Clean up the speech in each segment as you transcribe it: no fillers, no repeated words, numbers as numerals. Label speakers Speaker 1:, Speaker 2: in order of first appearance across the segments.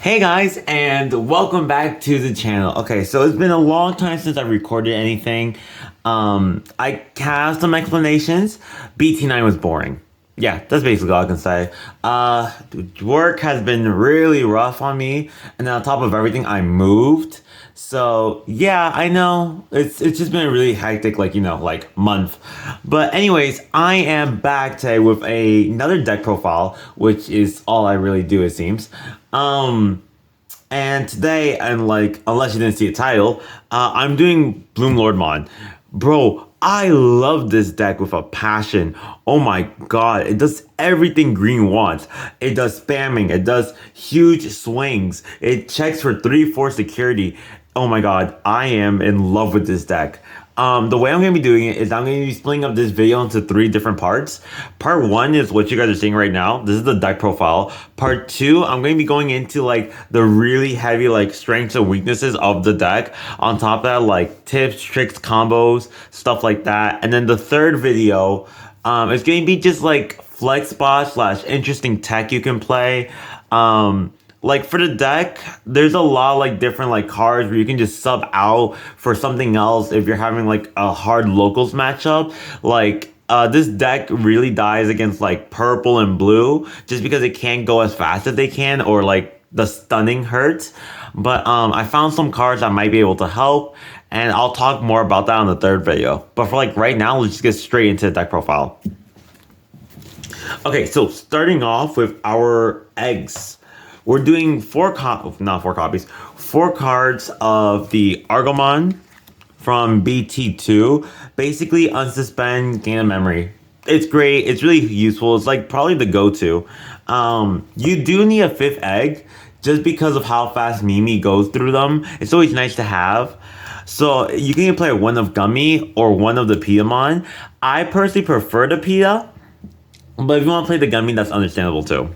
Speaker 1: Hey guys, and welcome back to the channel. Okay, so it's been a long time since I recorded anything. I have some explanations. BT9 was boring. Yeah, that's basically all I can say. Work has been really rough on me, and then on top of everything, I moved. So yeah, I know it's just been a really hectic, month. But anyways, I am back today with another deck profile, which is all I really do, it seems. And today, and unless you didn't see a title, I'm doing Bloomlordmon. Bro, I love this deck with a passion. Oh my god, it does everything green wants. It does spamming, it does huge swings, it checks for 3-4 security. Oh my god, I am in love with this deck. The way I'm going to be doing it is I'm going to be splitting up this video into 3 different parts. Part 1 is what you guys are seeing right now. This is the deck profile. Part 2, I'm going to be going into the really heavy strengths and weaknesses of the deck. On top of that, tips, tricks, combos, stuff like that. And then the third video is going to be just flex spots / interesting tech you can play. For the deck, there's a lot of different cards where you can just sub out for something else if you're having a hard locals matchup. This deck really dies against purple and blue just because it can't go as fast as they can, or the stunning hurts. But I found some cards that might be able to help, and I'll talk more about that on the third video. But for right now, let's just get straight into the deck profile. Okay, so starting off with our eggs. We're doing 4 cards of the Argomon from BT2. Basically, unsuspend, gain a memory. It's great. It's really useful. It's probably the go-to. You do need a 5th egg just because of how fast Mimi goes through them. It's always nice to have. So you can play one of Gummy or one of the Pitamon. I personally prefer the Pita, but if you want to play the Gummy, that's understandable too.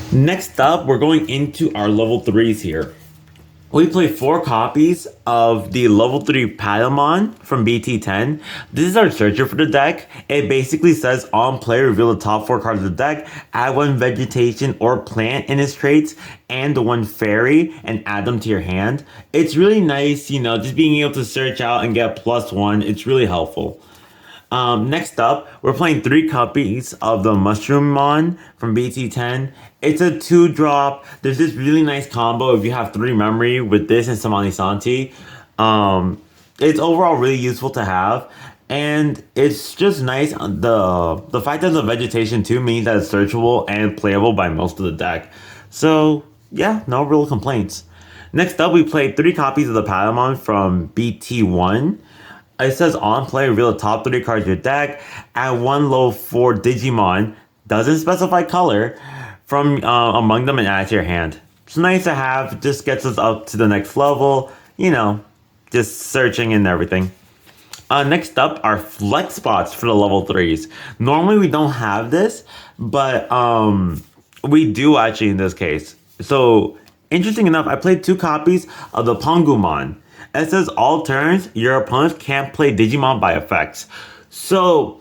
Speaker 1: Next up, we're going into our level 3s here. We play 4 copies of the level 3 Patamon from BT10. This is our searcher for the deck. It basically says on play, reveal the top 4 cards of the deck, add 1 vegetation or plant in its traits, and 1 fairy, and add them to your hand. It's really nice, just being able to search out and get +1. It's really helpful. Next up, we're playing 3 copies of the Mushroommon from BT10. It's a 2-drop. There's this really nice combo if you have 3 memory with this and Samani Santi. It's overall really useful to have, and it's just nice. The fact that the vegetation too means that it's searchable and playable by most of the deck. So yeah, no real complaints. Next up, we played 3 copies of the Patamon from BT1. It says on play, reveal the top 3 cards of your deck, add 1 low 4 Digimon, doesn't specify color, from among them and add to your hand. It's nice to have, just gets us up to the next level, just searching and everything. Next up are flex spots for the level 3s. Normally we don't have this, but we do actually in this case. So, interesting enough, I played 2 copies of the Pongumon. It says all turns, your opponents can't play Digimon by effects. So,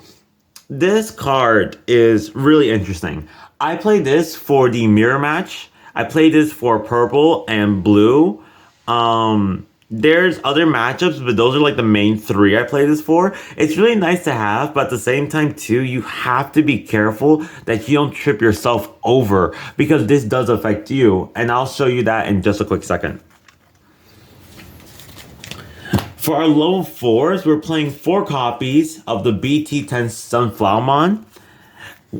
Speaker 1: this card is really interesting. I played this for the mirror match. I played this for purple and blue. There's other matchups, but those are the main 3 I play this for. It's really nice to have, but at the same time too, you have to be careful that you don't trip yourself over, because this does affect you. And I'll show you that in just a quick second. For our low 4s, we're playing 4 copies of the BT10 Sunflowermon.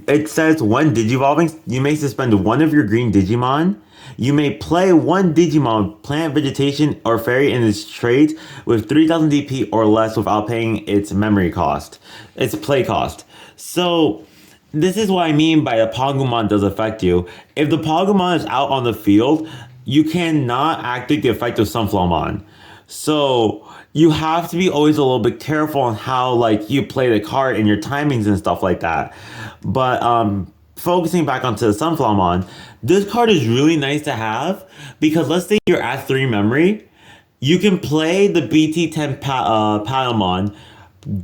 Speaker 1: It says when Digivolving, you may suspend 1 of your green Digimon. You may play 1 Digimon, plant, vegetation, or fairy in its traits with 3000 DP or less without paying its memory cost. Its play cost. So, this is what I mean by a Pongumon does affect you. If the Pongumon is out on the field, you cannot activate the effect of Sunflowermon. So, you have to be always a little bit careful on how you play the card and your timings and stuff like that. But focusing back onto the Sunflowermon, this card is really nice to have because let's say you're at 3 memory, you can play the BT10 Patamon,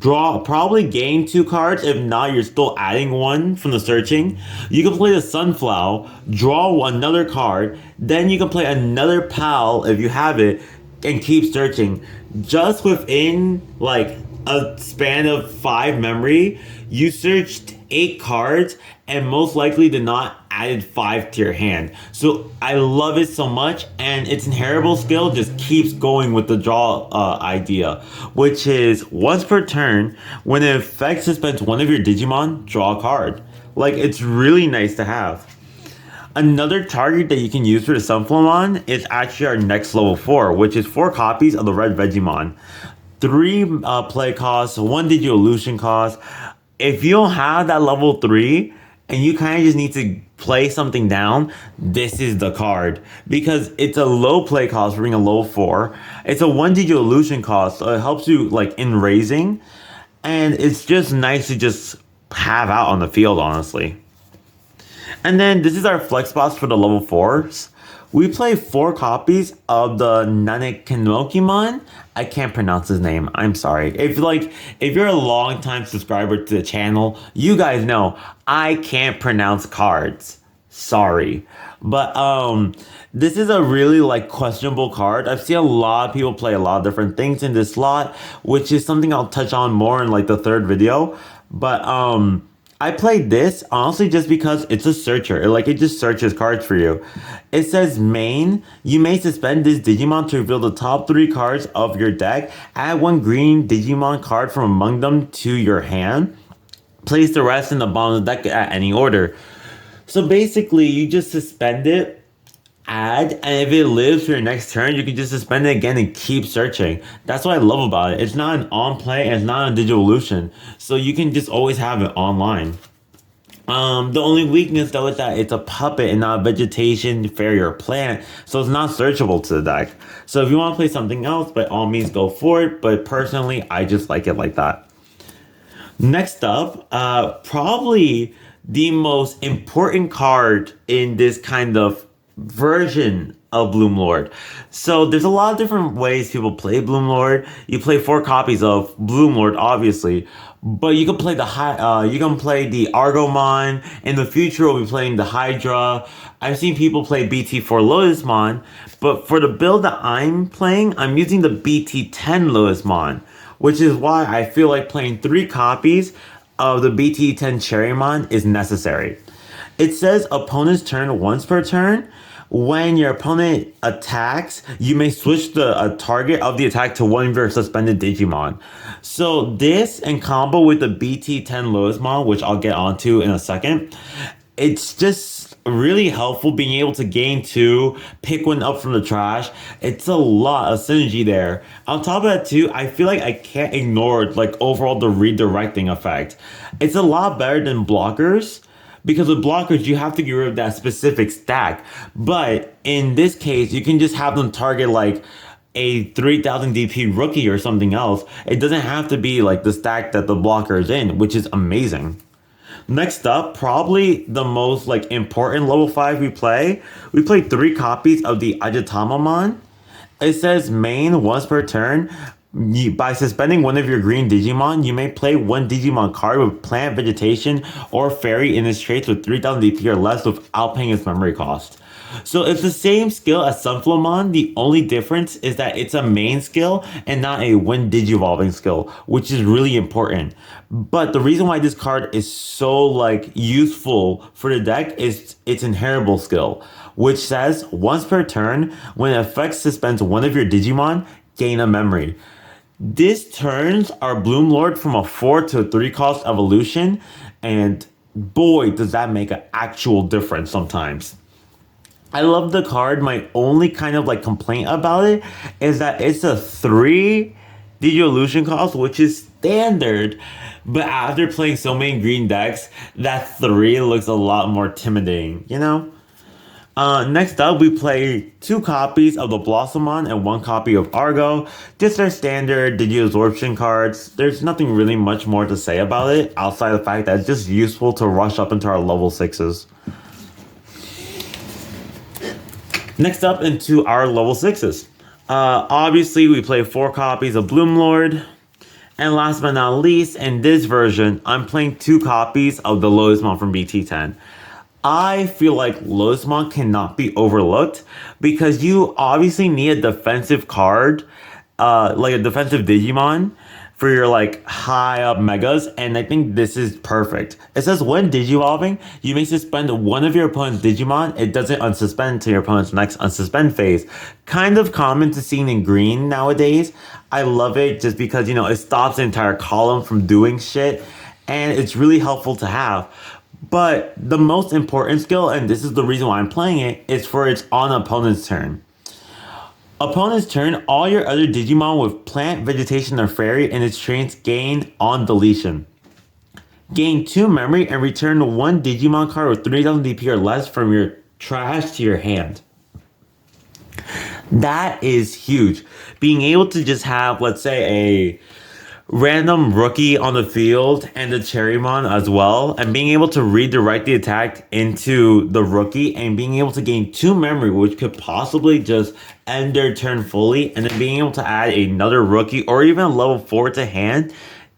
Speaker 1: probably gain 2 cards. If not, you're still adding one from the searching. You can play the Sunflower, draw another card, then you can play another pal if you have it, and keep searching. Just within like a span of 5 memory, you searched 8 cards and most likely did not added 5 to your hand. So I love it so much, and its inheritable skill just keeps going with the draw idea, which is once per turn, when an effect suspends one of your Digimon, draw a card. Like, it's really nice to have. Another target that you can use for the Sunflowmon is actually our next level 4, which is 4 copies of the Red Vegiemon. 3 play costs, 1 Digivolution cost. If you don't have that level 3 and you kind of just need to play something down, this is the card. Because it's a low play cost for being a low 4. It's a 1 Digivolution cost, so it helps you like in raising. And it's just nice to just have out on the field, honestly. And then this is our flex boss for the level 4s. We play 4 copies of the Nanekinokimon. I can't pronounce his name. I'm sorry. If you're a long time subscriber to the channel, you guys know I can't pronounce cards. Sorry. But this is a really like questionable card. I've seen a lot of people play a lot of different things in this slot, which is something I'll touch on more in like the 3rd video. But I played this honestly just because it's a searcher. It just searches cards for you. It says main. You may suspend this Digimon to reveal the top 3 cards of your deck. Add 1 green Digimon card from among them to your hand. Place the rest in the bottom of the deck at any order. So basically, you just suspend it, add, and if it lives for your next turn, you can just suspend it again and keep searching. That's what I love about it. It's not an on play and it's not a Digivolution, so you can just always have it online. The only weakness though is that it's a puppet and not a vegetation, fairy, or plant, so it's not searchable to the deck. So if you want to play something else, by all means go for it, but personally, I just like it like that. Next up, probably the most important card in this kind of version of Bloomlord. So there's a lot of different ways people play Bloomlord. You play 4 copies of Bloomlord, obviously, but you can play the Argomon. In the future, we'll be playing the Hydra. I've seen people play BT4 Lotusmon, but for the build that I'm playing, I'm using the BT10 Lotusmon, which is why I feel like playing 3 copies of the BT10 Cherrymon is necessary. It says opponent's turn once per turn. When your opponent attacks, you may switch the target of the attack to one of your suspended Digimon. So this in combo with the BT10 Lotusmon, which I'll get onto in a second, it's just really helpful being able to gain 2, pick 1 up from the trash. It's a lot of synergy there. On top of that too, I feel like I can't ignore like overall the redirecting effect. It's a lot better than blockers, because with blockers you have to get rid of that specific stack. But in this case, you can just have them target like a 3000 DP rookie or something else. It doesn't have to be like the stack that the blocker is in, which is amazing. Next up, probably the most like important level 5 we play 3 copies of the Ajitamamon. It says main once per turn. By suspending one of your green Digimon, you may play 1 Digimon card with plant, vegetation, or fairy in its traits with 3000 DP or less without paying its memory cost. So it's the same skill as Sunflowmon. The only difference is that it's a main skill and not a when Digivolving skill, which is really important. But the reason why this card is so like useful for the deck is its inheritable skill, which says once per turn, when an effect suspends one of your Digimon, gain a memory. This turns our Bloomlord from a 4 to a 3 cost evolution, and boy, does that make an actual difference sometimes. I love the card. My only kind of like complaint about it is that it's a 3 Digivolution cost, which is standard, but after playing so many green decks, that 3 looks a lot more intimidating, you know? Next up, we play 2 copies of the Blossomon and 1 copy of Argo. Just our standard Digiabsorption cards. There's nothing really much more to say about it, outside of the fact that it's just useful to rush up into our level 6s. Next up into our level 6s. Obviously, we play 4 copies of Bloomlord. And last but not least, in this version, I'm playing 2 copies of the Bloomlordmon from BT10. I feel like Bloomlord cannot be overlooked because you obviously need a defensive card, like a defensive Digimon for your like high up megas, and I think this is perfect. It says when Digivolving, you may suspend one of your opponent's Digimon. It doesn't unsuspend to your opponent's next unsuspend phase. Kind of common to see in green nowadays. I love it just because, you know, it stops the entire column from doing shit, and it's really helpful to have. But the most important skill, and this is the reason why I'm playing it, is for its on opponent's turn. Opponent's turn, all your other Digimon with plant, vegetation, or fairy in its trains gain on deletion. Gain 2 memory and return 1 Digimon card with 3000 DP or less from your trash to your hand. That is huge. Being able to just have, let's say, a random rookie on the field and the Cherrymon as well, and being able to redirect the attack into the rookie and being able to gain 2 memory, which could possibly just end their turn fully, and then being able to add another rookie or even a level 4 to hand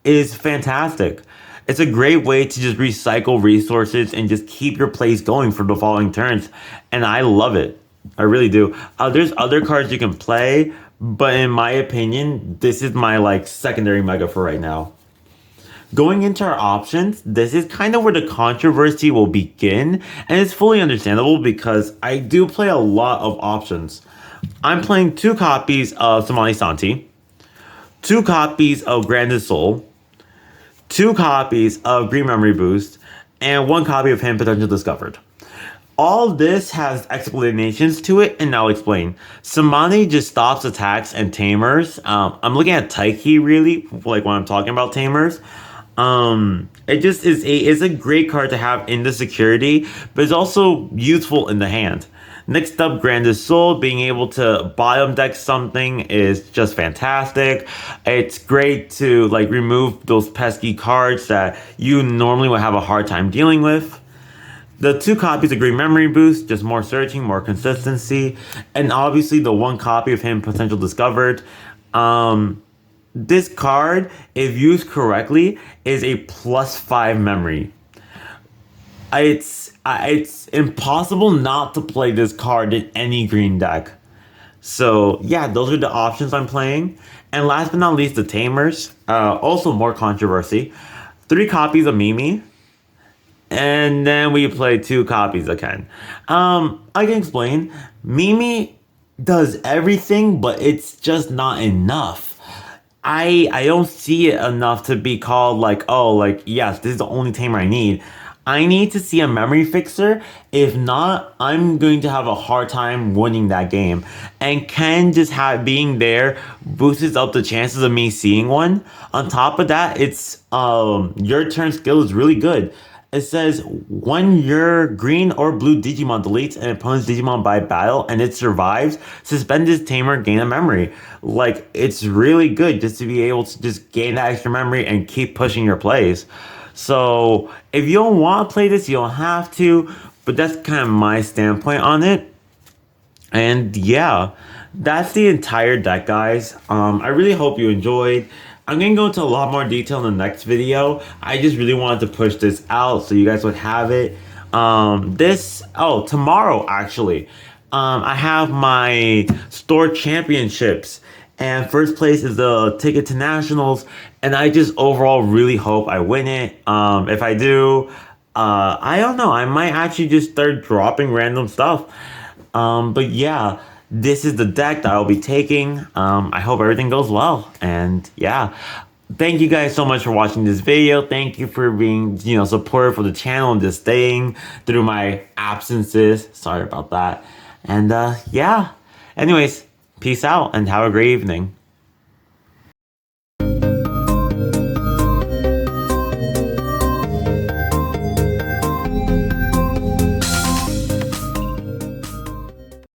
Speaker 1: is fantastic. It's a great way to just recycle resources and just keep your plays going for the following turns, and I love it. I really do. There's other cards you can play, but in my opinion, this is my like secondary mega for right now. Going into our options, this is kind of where the controversy will begin, and it's fully understandable because I do play a lot of options. I'm playing 2 copies of Somali Santi, 2 copies of Grandin Soul, 2 copies of Green Memory Boost, and 1 copy of Hidden Potential Discovered. All this has explanations to it, and I'll explain. Samani just stops attacks and tamers. I'm looking at Taiki really, like when I'm talking about tamers. It just is a great card to have in the security, but it's also useful in the hand. Next up, Grandin Soul, being able to bottom deck something is just fantastic. It's great to like remove those pesky cards that you normally would have a hard time dealing with. The 2 copies of Green Memory Boost, just more searching, more consistency. And obviously the 1 copy of Hidden Potential Discovered. This card, if used correctly, is a +5 memory. It's impossible not to play this card in any green deck. So yeah, those are the options I'm playing. And last but not least, the Tamers. Also more controversy. 3 copies of Mimi. And then we play 2 copies of Ken. I can explain. Mimi does everything, but it's just not enough. I don't see it enough to be called like, oh, like, yes, this is the only tamer I need. I need to see a memory fixer. If not, I'm going to have a hard time winning that game. And Ken just being there boosts up the chances of me seeing one. On top of that, it's your turn skill is really good. It says when your green or blue Digimon deletes an opponent's Digimon by battle and it survives, suspend this tamer, gain a memory. Like, it's really good just to be able to just gain that extra memory and keep pushing your plays. So if you don't want to play this, you don't have to, but that's kind of my standpoint on it. And yeah, that's the entire deck, guys. I really hope you enjoyed. I'm going to go into a lot more detail in the next video. I just really wanted to push this out so you guys would have it. Tomorrow, actually, I have my store championships. And first place is the ticket to nationals. And I just overall really hope I win it. If I do, I don't know. I might actually just start dropping random stuff. But yeah, this is the deck that I'll be taking. I hope everything goes well. And yeah, thank you guys so much for watching this video. Thank you for being, supportive for the channel and just staying through my absences. Sorry about that. And yeah, anyways, peace out and have a great evening.